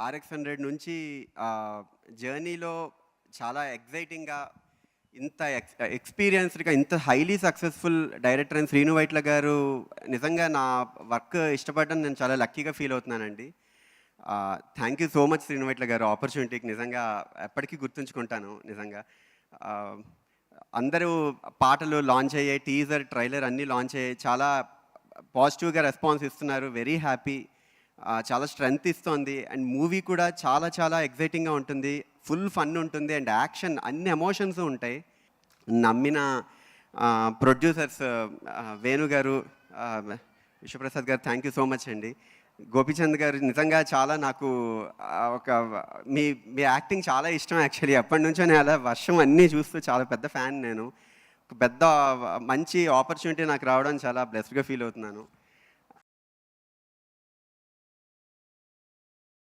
RX 100 నుంచి జర్నీలో చాలా ఎక్సైటింగ్‌గా ఇంత ఎక్స్‌పీరియన్స్డ్‌గా ఇంత హైలీ సక్సెస్‌ఫుల్ డైరెక్టర్ అయిన శ్రీను వైట్ల గారు నిజంగా నా వర్క్ ఇష్టపడడం నేను చాలా లక్కీగా ఫీల్ అవుతున్నానండి. Thank you so much Srinu Vaitla గారు ఆపర్చునిటీకి నిజంగా ఎప్పటికీ గుర్తుంచుకుంటాను నిజంగా. ఆహ్, అందరూ పాటలు లాంచ్ అయ్యాయి, టీజర్, ట్రైలర్ అన్నీ లాంచ్ అయ్యాయి. చాలా పాజిటివ్‌గా రెస్పాన్స్ ఇస్తున్నారు. Very happy. చాలా స్ట్రెంగ్త్ ఇస్తోంది. అండ్ మూవీ కూడా చాలా చాలా ఎక్సైటింగ్‌గా ఉంటుంది. ఫుల్ ఫన్ ఉంటుంది అండ్ యాక్షన్ అన్ని ఎమోషన్స్ ఉంటాయి. నమ్మిన ప్రొడ్యూసర్స్ వేణు గారు, విశ్వప్రసాద్ గారు థ్యాంక్ యూ సో మచ్ అండి. గోపీచంద్ గారు నిజంగా చాలా నాకు ఒక మీ మీ యాక్టింగ్ చాలా ఇష్టం యాక్చువల్లీ. ఎప్పటినుంచో నేను అలా వర్షం అన్నీ చూస్తూ చాలా పెద్ద ఫ్యాన్ నేను. ఒక పెద్ద మంచి ఆపర్చునిటీ నాకు రావడం చాలా బ్లెస్డ్‌గా ఫీల్ అవుతున్నాను.